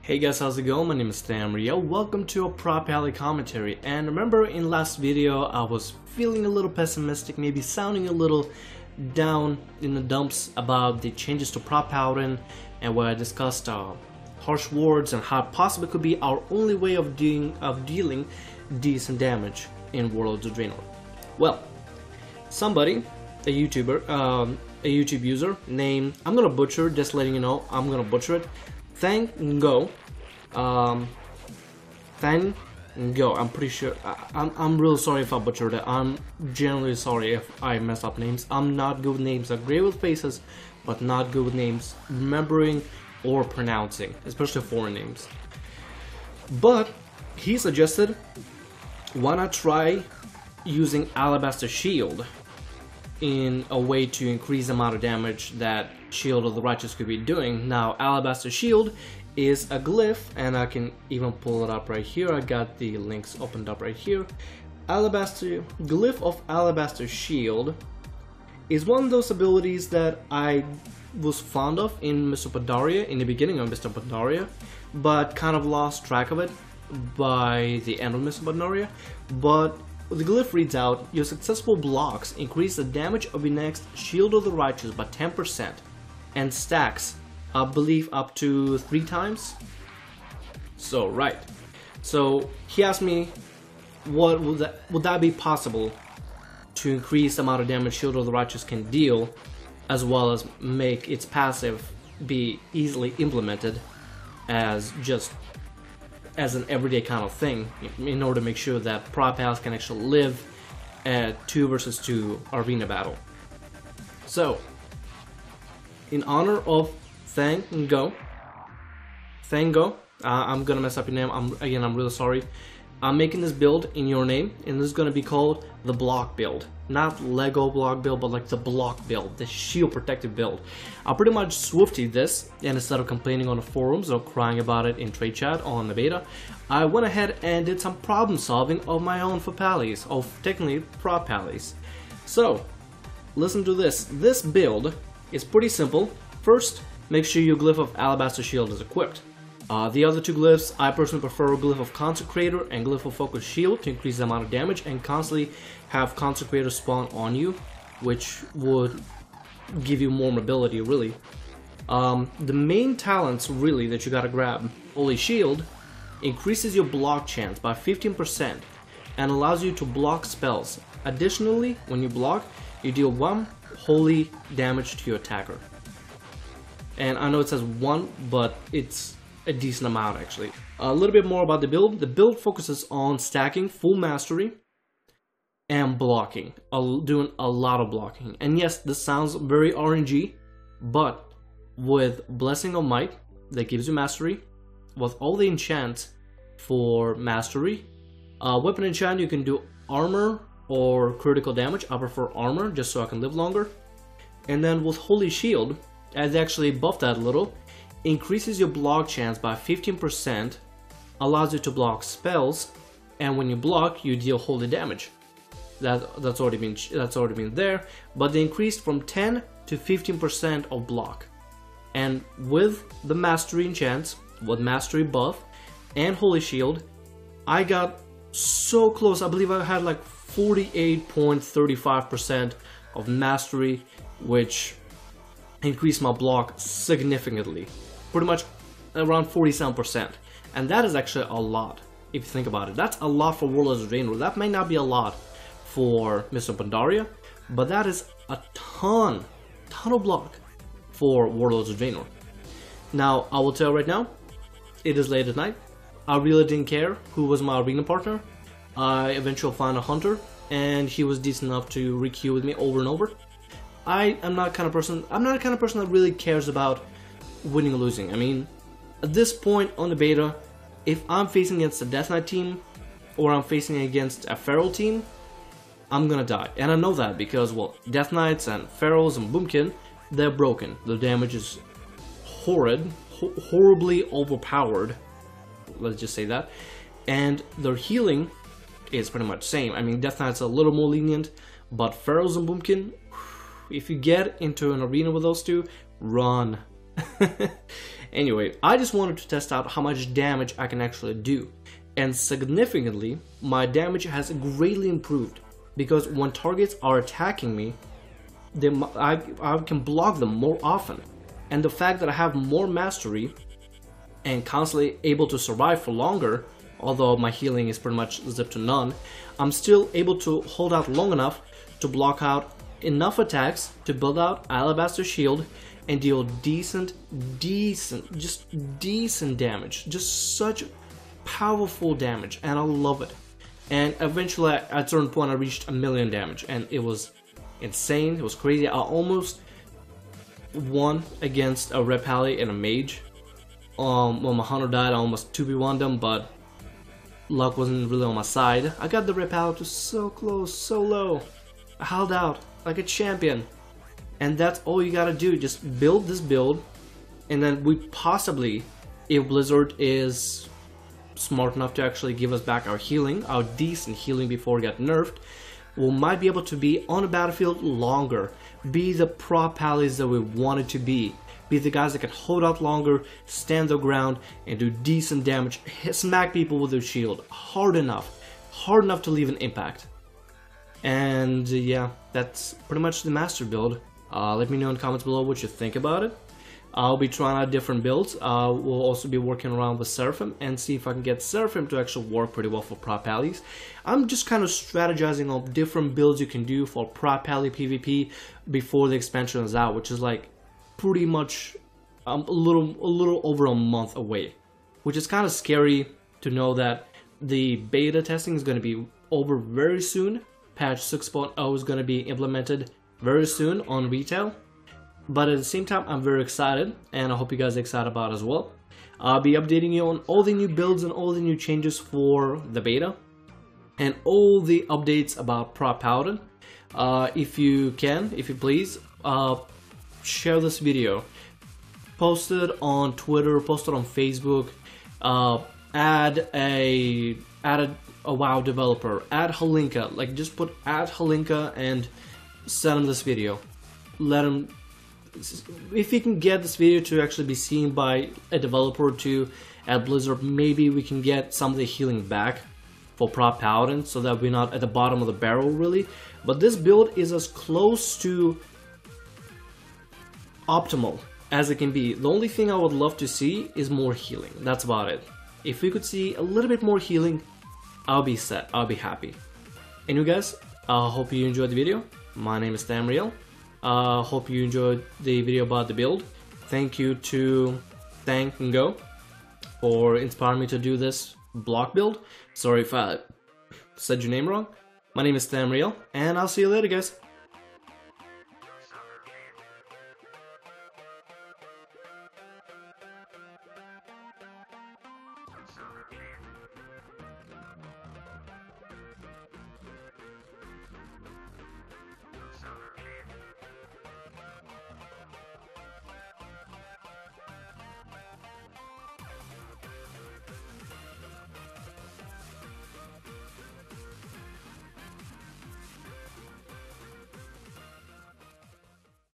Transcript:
Hey guys, how's it going? My name is Thamriyell. Welcome to a Prot Paladin commentary. And remember in last video I was feeling a little pessimistic, maybe sounding a little down in the dumps about the changes to Prot Paladin, and where I discussed harsh wards and how it possibly could be our only way of dealing decent damage in Warlords of Draenor. Well, somebody, a YouTuber, a YouTube user named, I'm gonna butcher, just letting you know, I'm gonna butcher it. Thango, I'm pretty sure, I'm real sorry if I butchered it. I'm generally sorry if I mess up names. I'm not good with names. I'm great with faces, but not good with names, remembering or pronouncing, especially foreign names. But he suggested, why not try using Alabaster Shield in a way to increase the amount of damage that Shield of the Righteous could be doing. Now, Alabaster Shield is a glyph, and I can even pull it up right here. I got the links opened up right here. Glyph of Alabaster Shield is one of those abilities that I was fond of in Mr. Pandaria, in the beginning of Mr. Pandaria, but kind of lost track of it by the end of Mr. Pandaria. But the glyph reads out, your successful blocks increase the damage of your next Shield of the Righteous by 10% and stacks, I believe, up to 3 times. So, right. So, he asked me, would that be possible to increase the amount of damage Shield of the Righteous can deal, as well as make its passive be easily implemented as an everyday kind of thing, in order to make sure that Prot Paladins can actually live at 2 versus 2 arena battle. So, in honor of Thango, I'm gonna mess up your name. I'm really sorry. I'm making this build in your name, and this is gonna be called the block build. Not Lego block build, but like the block build, the shield protective build. I pretty much swifted this, and instead of complaining on the forums or crying about it in trade chat on the beta, I went ahead and did some problem solving of my own for Pallies, of technically Prot Paladins. So, listen to this. This build is pretty simple. First, make sure your glyph of Alabaster Shield is equipped. The other 2 glyphs, I personally prefer a glyph of Consecrator and glyph of Focus Shield to increase the amount of damage and constantly have Consecrator spawn on you, which would give you more mobility, really. The main talents, really, that you gotta grab, Holy Shield, increases your block chance by 15% and allows you to block spells. Additionally, when you block, you deal 1 holy damage to your attacker. And I know it says 1, but it's a decent amount, actually. A little bit more about the build. The build focuses on stacking full mastery and blocking, doing a lot of blocking. And yes, this sounds very RNG, but with Blessing of Might, that gives you mastery, with all the enchants for mastery, weapon enchant, you can do armor or critical damage. I prefer armor, just so I can live longer. And then with Holy Shield, as they actually buffed that a little, increases your block chance by 15%, allows you to block spells, and when you block, you deal holy damage. That's already been there, but they increased from 10 to 15% of block. And with the mastery enchants, with mastery buff and Holy Shield, I got so close. I believe I had like 48.35% of mastery, which increased my block significantly. Pretty much around 47%. And that is actually a lot, if you think about it. That's a lot for Warlords of Draenor. That may not be a lot for Mr. Pandaria, but that is a ton of block for Warlords of Draenor. Now, I will tell you right now, it is late at night. I really didn't care who was my arena partner. I eventually found a hunter, and he was decent enough to re-queue with me over and over. I'm not the kind of person that really cares about winning or losing. I mean, at this point on the beta, if I'm facing against a Death Knight team, or I'm facing against a Feral team, I'm gonna die. And I know that because, well, Death Knights and Ferals and Boomkin, they're broken. The damage is horribly overpowered, let's just say that. And their healing is pretty much the same. I mean, Death Knight's a little more lenient, but Ferals and Boomkin, if you get into an arena with those two, run. Anyway, I just wanted to test out how much damage I can actually do. And significantly, my damage has greatly improved. Because when targets are attacking me, I can block them more often. And the fact that I have more mastery and constantly able to survive for longer, although my healing is pretty much zip to none, I'm still able to hold out long enough to block out enough attacks to build out Alabaster Shield and deal decent damage. Just such powerful damage, and I love it. And eventually at a certain point I reached 1,000,000 damage, and it was insane. It was crazy. I almost won against a Red Pally and a Mage. When my hunter died, I almost 2v1'd them, but luck wasn't really on my side. I got the Red Pally to so close, so low. I held out like a champion. And that's all you gotta do. Just build this build, and then we possibly, if Blizzard is smart enough to actually give us back our healing, our decent healing before it got nerfed, we might be able to be on the battlefield longer, be the Prot Pallies that we wanted to be the guys that can hold out longer, stand their ground, and do decent damage, smack people with their shield hard enough to leave an impact. And yeah, that's pretty much the master build. Let me know in the comments below what you think about it. I'll be trying out different builds. We'll also be working around with Seraphim and see if I can get Seraphim to actually work pretty well for Prot Pallies. I'm just kind of strategizing on different builds you can do for Prot Pally PvP before the expansion is out, which is like pretty much a little over a month away, which is kind of scary to know that the beta testing is going to be over very soon. Patch 6.0 is going to be implemented very soon on retail. But at the same time, I'm very excited, and I hope you guys are excited about it as well. I'll be updating you on all the new builds and all the new changes for the beta, and all the updates about Prot Paladin. If you please, share this video, post it on Twitter, post it on Facebook, add a WoW developer, add Halinka, like just put add Halinka and send him this video. Let him, if you can get this video to actually be seen by a developer or two at Blizzard, maybe we can get some of the healing back for Prot Paladin so that we're not at the bottom of the barrel really. But this build is as close to optimal as it can be. The only thing I would love to see is more healing. That's about it. If we could see a little bit more healing, I'll be set. I'll be happy. Anyway guys, I hope you enjoyed the video. My name is Thamriyell. Hope you enjoyed the video about the build. Thank you to Thank and Go for inspiring me to do this block build. Sorry if I said your name wrong. My name is Thamriyell, and I'll see you later guys. Summer game.